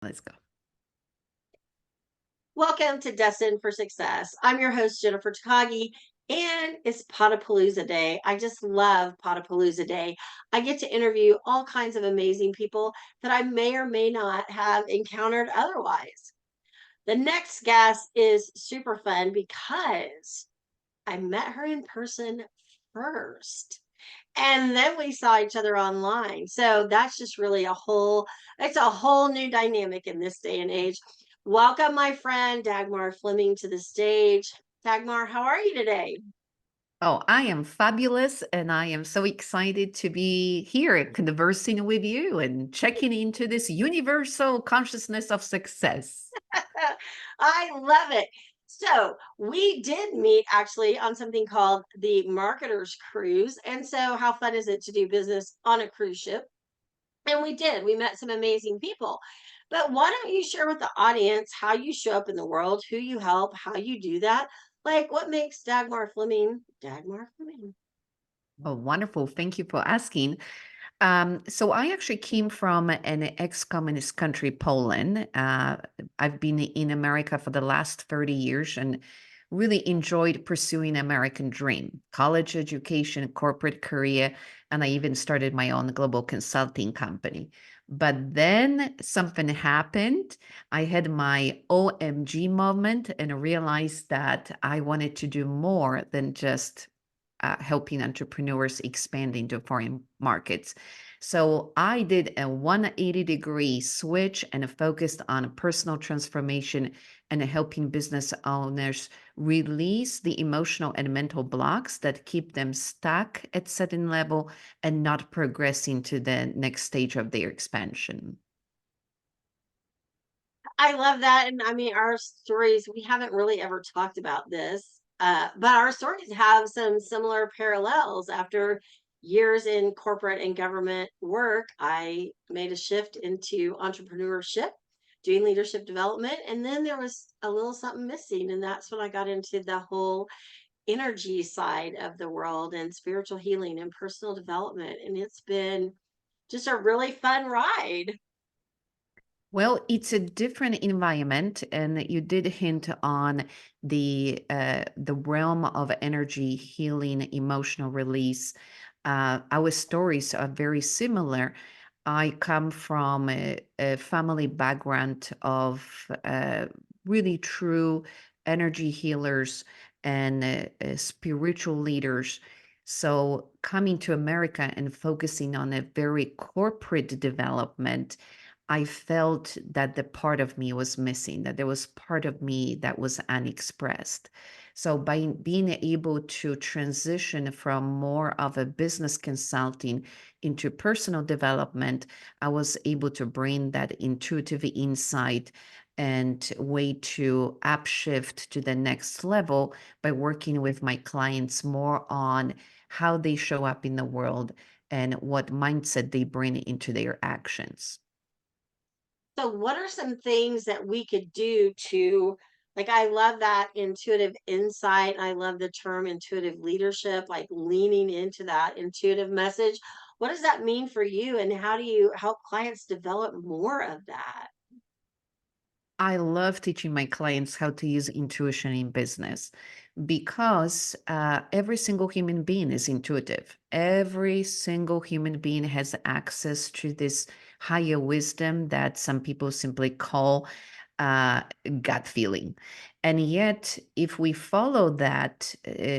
Let's go. Welcome to Destined for Success. I'm your host, Jennifer Takagi, and it's Potapalooza Day. I just love Potapalooza Day. I get to interview all kinds of amazing people that I may or may not have encountered otherwise. The next guest is super fun because I met her in person first. And then we saw each other online. So that's just really it's a whole new dynamic in this day and age. Welcome, my friend Dagmar Fleming, to the stage. Dagmar, how are you today? Oh, I am fabulous, and I am so excited to be here conversing with you and checking into this universal consciousness of success. I love it. So, we did meet actually on something called the Marketers Cruise. And so, how fun is it to do business on a cruise ship? And we did. We met some amazing people. But why don't you share with the audience how you show up in the world, who you help, how you do that? Like what makes Dagmar Fleming Dagmar Fleming? Oh, wonderful. Thank you for asking. So I actually came from an ex-communist country, Poland. I've been in America for the last 30 years and really enjoyed pursuing American dream, college education, corporate career, and I even started my own global consulting company. But then something happened. I had my OMG moment and realized that I wanted to do more than just helping entrepreneurs expand into foreign markets. So I did a 180-degree switch and focused on personal transformation and helping business owners release the emotional and mental blocks that keep them stuck at certain level and not progressing to the next stage of their expansion. I love that. And I mean, our stories, we haven't really ever talked about this, but our stories have some similar parallels. After years in corporate and government work, I made a shift into entrepreneurship, doing leadership development. And then there was a little something missing. And that's when I got into the whole energy side of the world and spiritual healing and personal development. And it's been just a really fun ride. Well, it's a different environment, and you did hint on the realm of energy healing, emotional release. Our stories are very similar. I come from a family background of really true energy healers and spiritual leaders. So, coming to America and focusing on a very corporate development, I felt that the part of me was missing, that there was part of me that was unexpressed. So, by being able to transition from more of a business consulting into personal development, I was able to bring that intuitive insight and way to upshift to the next level by working with my clients more on how they show up in the world and what mindset they bring into their actions. So, what are some things that we could do to, like, I love that intuitive insight. I love the term intuitive leadership, like leaning into that intuitive message. What does that mean for you? And how do you help clients develop more of that? I love teaching my clients how to use intuition in business because every single human being is intuitive. Every single human being has access to this higher wisdom that some people simply call uh, gut feeling. And yet, if we follow that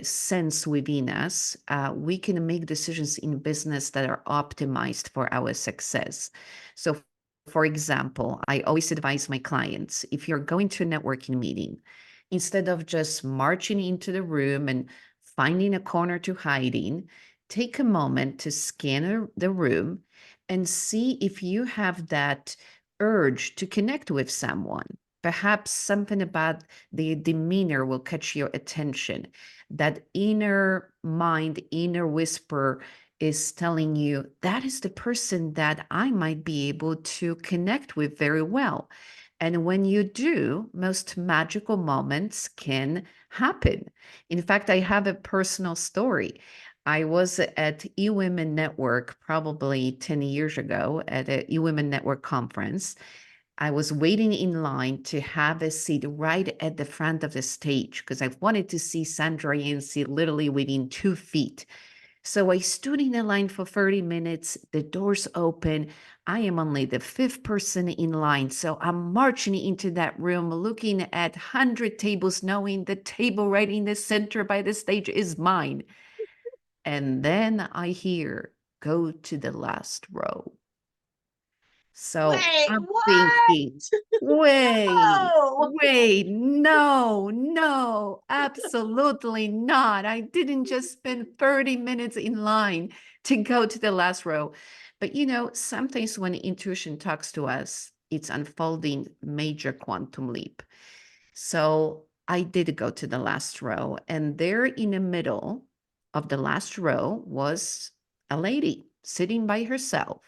sense within us, we can make decisions in business that are optimized for our success. So, for example, I always advise my clients if you're going to a networking meeting, instead of just marching into the room and finding a corner to hide in, take a moment to scan the room and see if you have that urge to connect with someone. Perhaps something about the demeanor will catch your attention. That inner mind, inner whisper is telling you that is the person that I might be able to connect with very well. And when you do, most magical moments can happen. In fact, I have a personal story. I was at eWomen Network probably 10 years ago at a eWomen Network conference. I was waiting in line to have a seat right at the front of the stage because I wanted to see Sandra Yancy literally within 2 feet. So I stood in the line for 30 minutes. The doors open. I am only the fifth person in line. So I'm marching into that room, looking at 100 tables, knowing the table right in the center by the stage is mine. And then I hear, go to the last row. So Wait, I'm what? thinking, wait, Oh, wait, no, no, absolutely not. I didn't just spend 30 minutes in line to go to the last row. But sometimes when intuition talks to us, it's unfolding major quantum leap. So I did go to the last row, and there in the middle of the last row was a lady sitting by herself.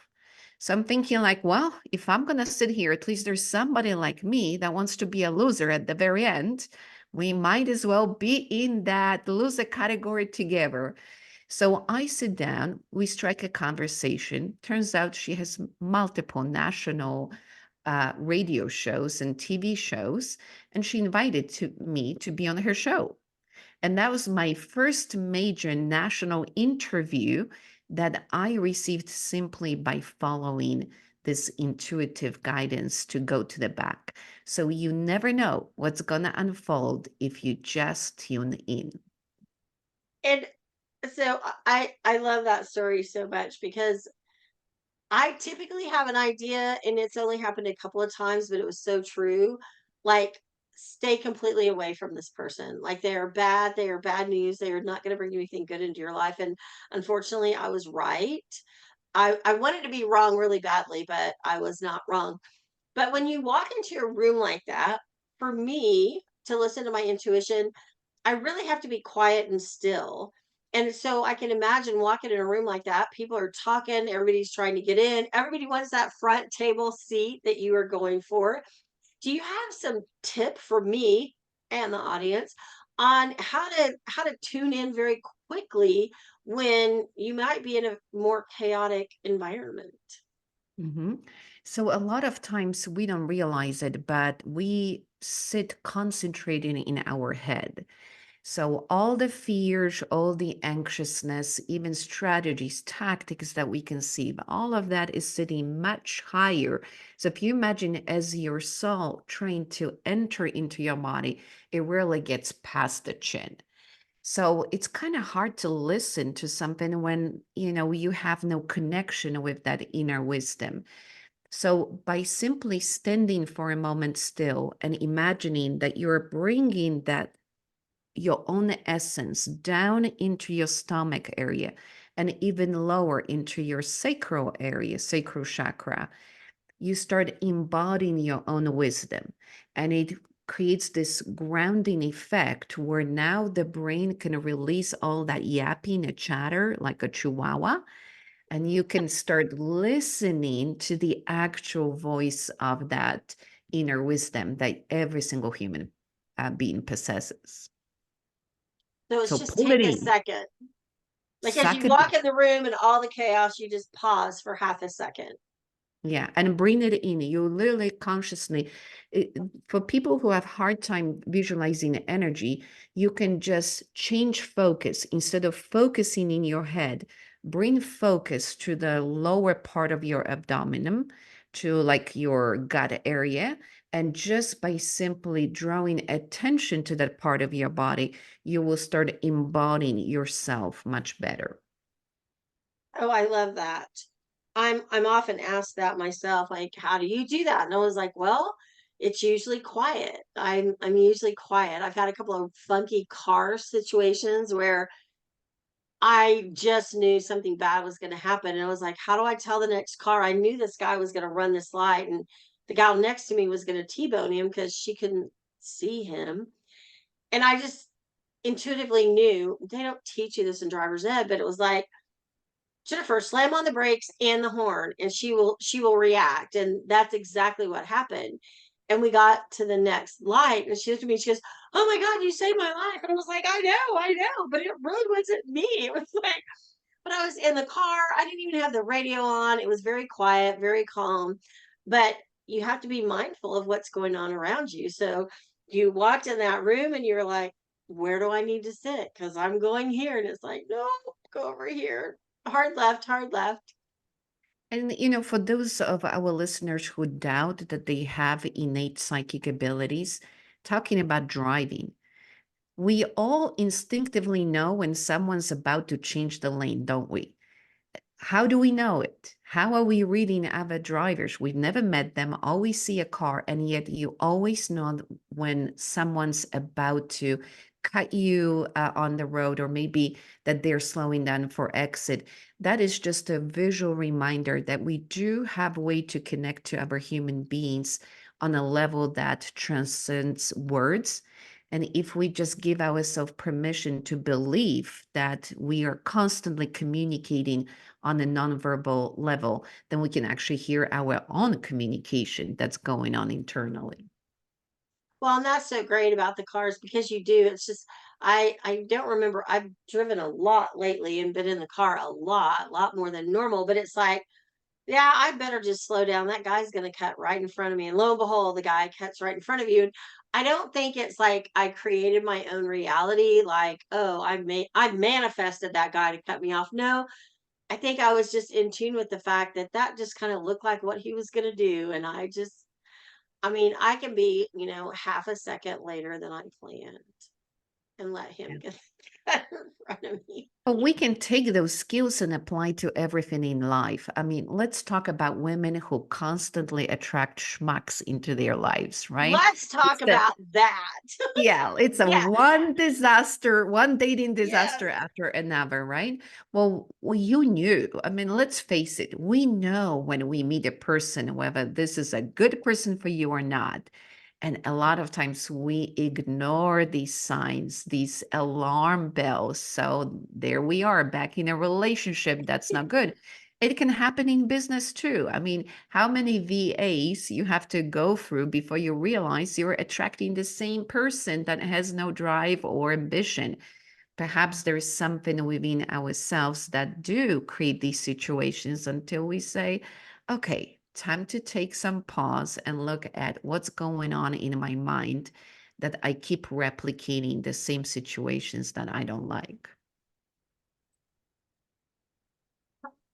So I'm thinking, like, well, if I'm going to sit here, at least there's somebody like me that wants to be a loser at the very end. We might as well be in that loser category together. So I sit down, we strike a conversation. Turns out she has multiple national radio shows and TV shows, and she invited me to be on her show. And that was my first major national interview that I received simply by following this intuitive guidance to go to the back. So you never know what's going to unfold if you just tune in. and so I love that story so much because I typically have an idea, and it's only happened a couple of times, but it was so true. Like, stay completely away from this person. Like, they are bad. They are bad news. They are not going to bring anything good into your life. And unfortunately, I was right. I wanted to be wrong really badly, but I was not wrong. But when you walk into a room like that, for me to listen to my intuition, I really have to be quiet and still. And so I can imagine walking in a room like that. People are talking, everybody's trying to get in, everybody wants that front table seat that you are going for. Do you have some tip for me and the audience on how to tune in very quickly when you might be in a more chaotic environment? hmm So a lot of times we don't realize it, but we sit concentrating in our head. So all the fears, all the anxiousness, even strategies, tactics that we conceive, all of that is sitting much higher. So if you imagine as your soul trained to enter into your body, it really gets past the chin. So it's kind of hard to listen to something when, you have no connection with that inner wisdom. So by simply standing for a moment still and imagining that you're bringing that your own essence down into your stomach area and even lower into your sacral area, sacral chakra, you start embodying your own wisdom. And it creates this grounding effect where now the brain can release all that yapping, a chatter like a chihuahua, and you can start listening to the actual voice of that inner wisdom that every single human being possesses. So it's So just pull it take a in, second. Like as suck you it walk in. in the room and all the chaos, you just pause for half a second. Yeah, and bring it in. You literally consciously, for people who have hard time visualizing energy, you can just change focus. Instead of focusing in your head, bring focus to the lower part of your abdomen, to like your gut area. And just by simply drawing attention to that part of your body, you will start embodying yourself much better. Oh, I love that. I'm often asked that myself, like, how do you do that? And I was like, well, it's usually quiet. I'm usually quiet. I've had a couple of funky car situations where I just knew something bad was going to happen. And I was like, how do I tell the next car? I knew this guy was going to run this light, and the gal next to me was going to T-bone him because she couldn't see him. And I just intuitively knew they don't teach you this in driver's ed, but it was like, Jennifer, slam on the brakes and the horn, and she will react. And that's exactly what happened. And we got to the next light, and she looked at me and she goes, oh my God, you saved my life. And I was like, I know, but it really wasn't me. It was like, but I was in the car. I didn't even have the radio on. It was very quiet, very calm. But you have to be mindful of what's going on around you. So you walked in that room and you're like, where do I need to sit? Because I'm going here. And it's like, no, go over here. Hard left, hard left. And, you know, for those of our listeners who doubt that they have innate psychic abilities, talking about driving, we all instinctively know when someone's about to change the lane, don't we? How do we know it? How are we reading other drivers? We've never met them, always see a car, and yet you always know when someone's about to cut you on the road, or maybe that they're slowing down for exit. That is just a visual reminder that we do have a way to connect to other human beings on a level that transcends words. And if we just give ourselves permission to believe that we are constantly communicating on a nonverbal level, then we can actually hear our own communication that's going on internally. Well, and that's so great about the cars because you do. It's just I don't remember. I've driven a lot lately and been in the car a lot more than normal. But it's like, yeah, I better just slow down. That guy's going to cut right in front of me, and lo and behold, the guy cuts right in front of you. And I don't think it's like I created my own reality. Like, oh, I manifested that guy to cut me off. No, I think I was just in tune with the fact that that just kind of looked like what he was going to do, and I mean, I can be, half a second later than I planned and let him get in front of me. But we can take those skills and apply to everything in life. I mean, let's talk about women who constantly attract schmucks into their lives, right? Let's It's talk the about that. Yeah, it's a Yeah. one disaster, one dating disaster Yes. after another, right? Well, you knew. I mean, let's face it. We know when we meet a person whether this is a good person for you or not. And a lot of times we ignore these signs, these alarm bells. So there we are back in a relationship that's not good. It can happen in business too. I mean, how many VAs you have to go through before you realize you're attracting the same person that has no drive or ambition? Perhaps there's something within ourselves that do create these situations until we say, okay, time to take some pause and look at what's going on in my mind that I keep replicating the same situations that I don't like.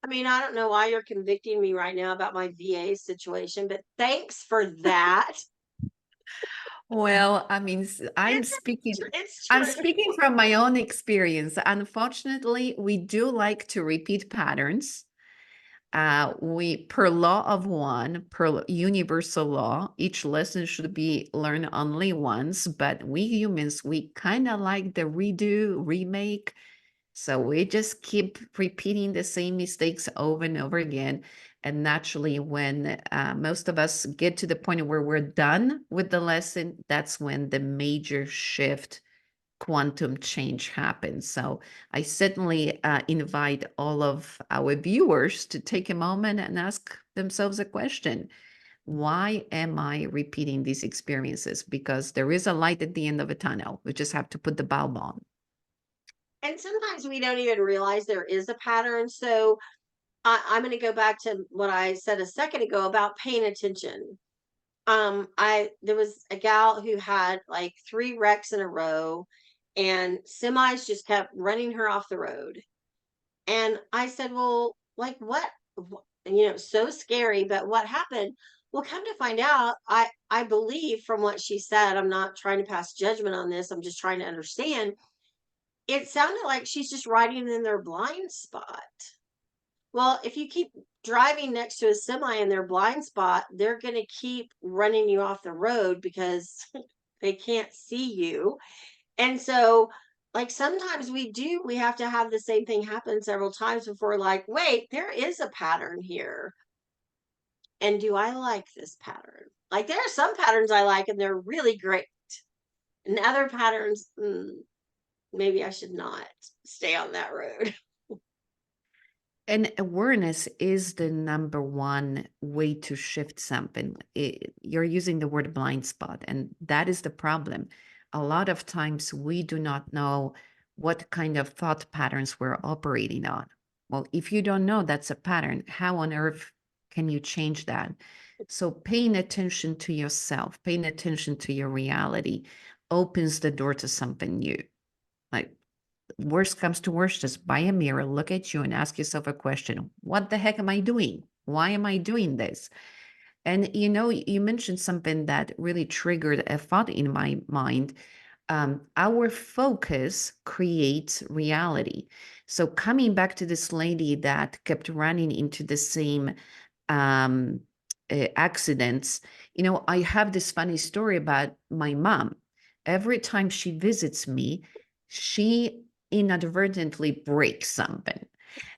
I mean, I don't know why you're convicting me right now about my VA situation, but thanks for that. Well, I mean, It's it's I'm true. speaking from my own experience. Unfortunately, we do like to repeat patterns. We, per law of one, per universal law, each lesson should be learned only once, but we humans, we kind of like the redo, remake. So we just keep repeating the same mistakes over and over again. And naturally, when most of us get to the point where we're done with the lesson, that's when the major shift, quantum change happens. So I certainly invite all of our viewers to take a moment and ask themselves a question. Why am I repeating these experiences? Because there is a light at the end of a tunnel. We just have to put the bulb on. And sometimes we don't even realize there is a pattern. So I'm going to go back to what I said a second ago about paying attention. I There was a gal who had like 3 wrecks in a row, and semis just kept running her off the road. And I said, well, like so scary, but what happened? Well, come to find out, I believe from what she said, I'm not trying to pass judgment on this, I'm just trying to understand. It sounded like she's just riding in their blind spot. Well, if you keep driving next to a semi in their blind spot, they're going to keep running you off the road because they can't see you. And so, like, sometimes we have to have the same thing happen several times before we're like, wait, there is a pattern here. And do I like this pattern? Like, there are some patterns I like and they're really great. And other patterns, maybe I should not stay on that road. And awareness is the number one way to shift something. You're using the word blind spot, and that is the problem. A lot of times we do not know what kind of thought patterns we're operating on. Well, if you don't know that's a pattern, how on earth can you change that? So paying attention to yourself, paying attention to your reality opens the door to something new. Like, worst comes to worst, just buy a mirror, look at you, and ask yourself a question. What the heck am I doing? Why am I doing this? And you mentioned something that really triggered a thought in my mind. Our focus creates reality. So coming back to this lady that kept running into the same um, accidents, I have this funny story about my mom. Every time she visits me, she inadvertently breaks something.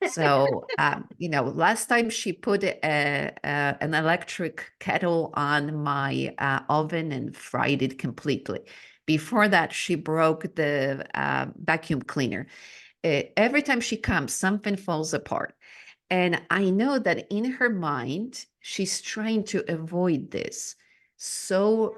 So, last time she put an electric kettle on my oven and fried it completely. Before that, she broke the vacuum cleaner. Every time she comes, something falls apart. And I know that in her mind, she's trying to avoid this so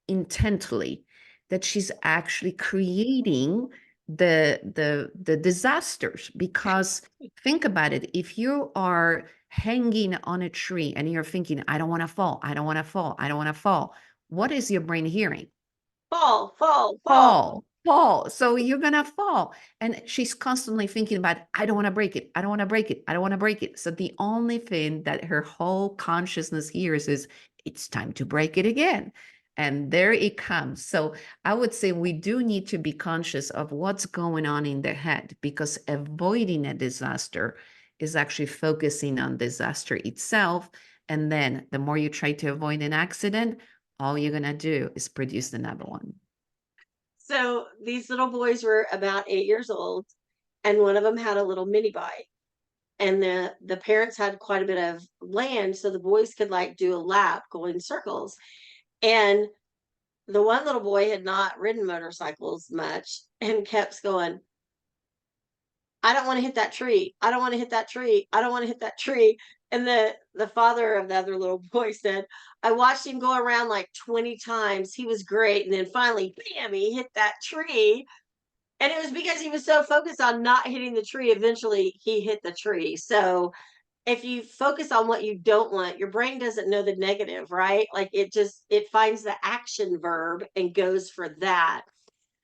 intently that she's actually creating the disasters. Because think about it, if you are hanging on a tree and you're thinking, I don't want to fall, I don't want to fall, I don't want to fall, what is your brain hearing? Fall, fall, fall. Fall. So you're gonna fall. And she's constantly thinking about, I don't want to break it. I don't want to break it. I don't want to break it. So the only thing that her whole consciousness hears is, it's time to break it again. And there it comes. So I would say we do need to be conscious of what's going on in the head, because avoiding a disaster is actually focusing on disaster itself. And then the more you try to avoid an accident, all you're gonna do is produce another one. So these little boys were about 8 years old, and one of them had a little mini bike. And the parents had quite a bit of land, so the boys could like do a lap, go in circles. And the one little boy had not ridden motorcycles much and kept going, I don't want to hit that tree. I don't want to hit that tree. I don't want to hit that tree. And the father of the other little boy said, I watched him go around like 20 times. He was great. And then finally, bam, he hit that tree. And it was because he was so focused on not hitting the tree. Eventually, he hit the tree. So if you focus on what you don't want, your brain doesn't know the negative, right? Like it finds the action verb and goes for that.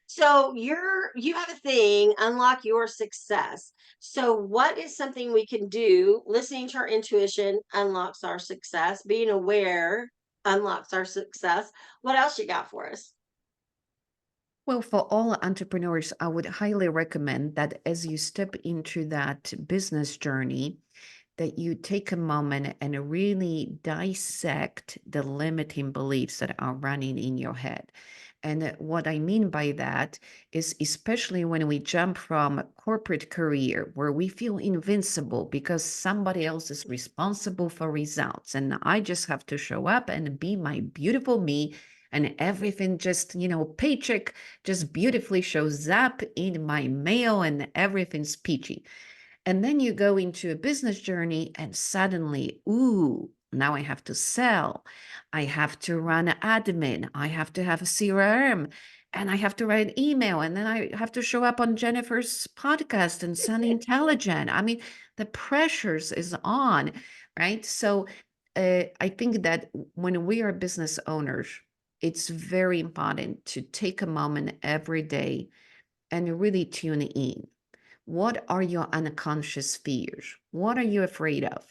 So you have a thing, unlock your success. So what is something we can do? Listening to our intuition unlocks our success. Being aware unlocks our success. What else you got for us? Well, for all entrepreneurs, I would highly recommend that as you step into that business journey, that you take a moment and really dissect the limiting beliefs that are running in your head. And what I mean by that is, especially when we jump from a corporate career where we feel invincible because somebody else is responsible for results, and I just have to show up and be my beautiful me, and everything just, paycheck just beautifully shows up in my mail and everything's peachy. And then you go into a business journey and suddenly, ooh, now I have to sell. I have to run admin. I have to have a CRM, and I have to write email. And then I have to show up on Jennifer's podcast and sound intelligent. I mean, the pressures is on, right? So I think that when we are business owners, it's very important to take a moment every day and really tune in. What are your unconscious fears? What are you afraid of?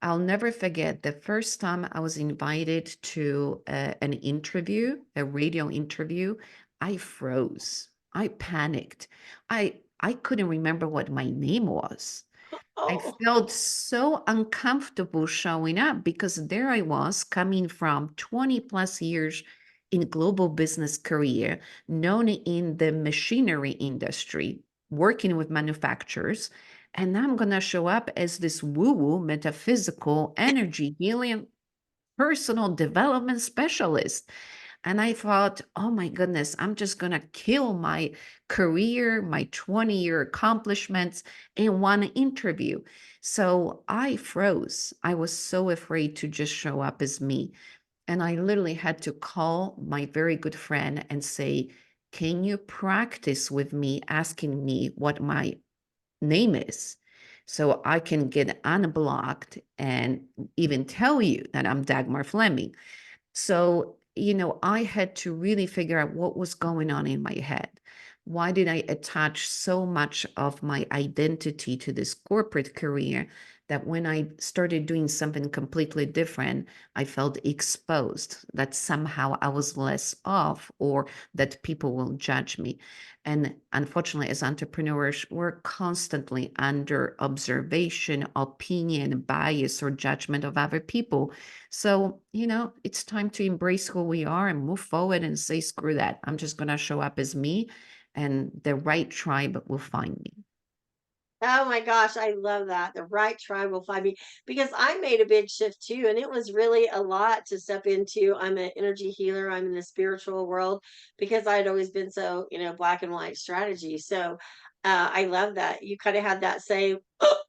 I'll never forget the first time I was invited to an interview, a radio interview. I froze. I panicked. I couldn't remember what my name was. I Oh, felt so uncomfortable showing up because there I was coming from 20 plus years in global business career, known in the machinery industry, working with manufacturers. And now I'm going to show up as this woo-woo metaphysical energy healing personal development specialist. And I thought, oh my goodness, I'm just going to kill my career, my 20-year accomplishments in one interview. So I froze. I was so afraid to just show up as me. And I literally had to call my very good friend and say, can you practice with me asking me what my name is? So I can get unblocked and even tell you that I'm Dagmar Fleming. So, I had to really figure out what was going on in my head. Why did I attach so much of my identity to this corporate career that when I started doing something completely different, I felt exposed that somehow I was less off or that people will judge me? And unfortunately, as entrepreneurs, we're constantly under observation, opinion, bias, or judgment of other people. So, it's time to embrace who we are and move forward and say, screw that. I'm just going to show up as me, and the right tribe will find me. Oh my gosh, I love that. The right tribe will find me because I made a big shift too, and it was really a lot to step into. I'm an energy healer. I'm in the spiritual world because I'd always been so, black and white strategy. So I love that you kind of had that same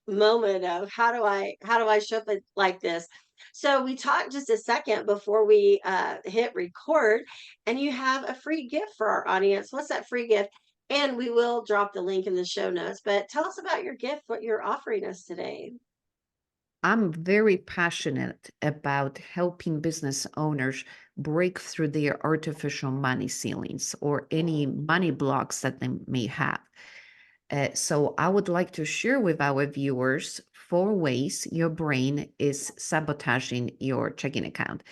moment of how do I show up like this. So we talked just a second before we hit record, and you have a free gift for our audience. What's that free gift? And we will drop the link in the show notes. But tell us about your gift, what you're offering us today. I'm very passionate about helping business owners break through their artificial money ceilings or any money blocks that they may have. So I would like to share with our viewers 4 ways your brain is sabotaging your checking account.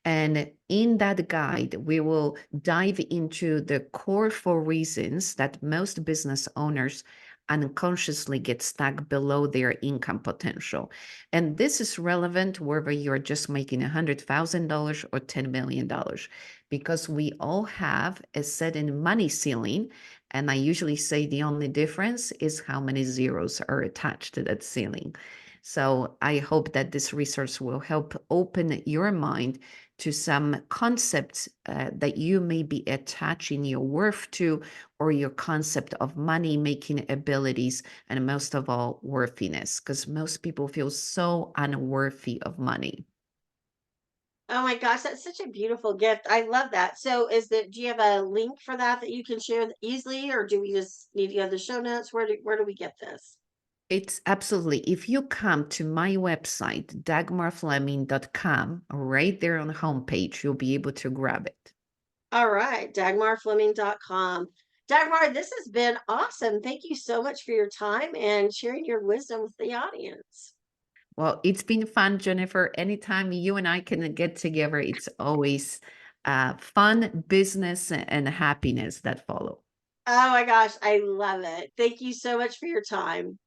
And in that guide, we will dive into the core 4 reasons that most business owners unconsciously get stuck below their income potential. And this is relevant whether you're just making $100,000 or $10 million, because we all have a certain money ceiling. And I usually say the only difference is how many zeros are attached to that ceiling. So I hope that this resource will help open your mind to some concepts that you may be attaching your worth to, or your concept of money making abilities, and most of all, worthiness, because most people feel so unworthy of money. Oh my gosh, that's such a beautiful gift. I love that. So do you have a link for that you can share easily, or do we just need to have the show notes? Where do we get this? It's absolutely, if you come to my website, dagmarfleming.com, right there on the homepage, you'll be able to grab it. All right, dagmarfleming.com. Dagmar, this has been awesome. Thank you so much for your time and sharing your wisdom with the audience. Well, it's been fun, Jennifer. Anytime you and I can get together, it's always fun, business, and happiness that follow. Oh my gosh, I love it. Thank you so much for your time.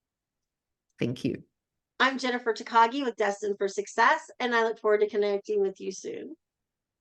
Thank you. I'm Jennifer Takagi with Destined for Success, and I look forward to connecting with you soon.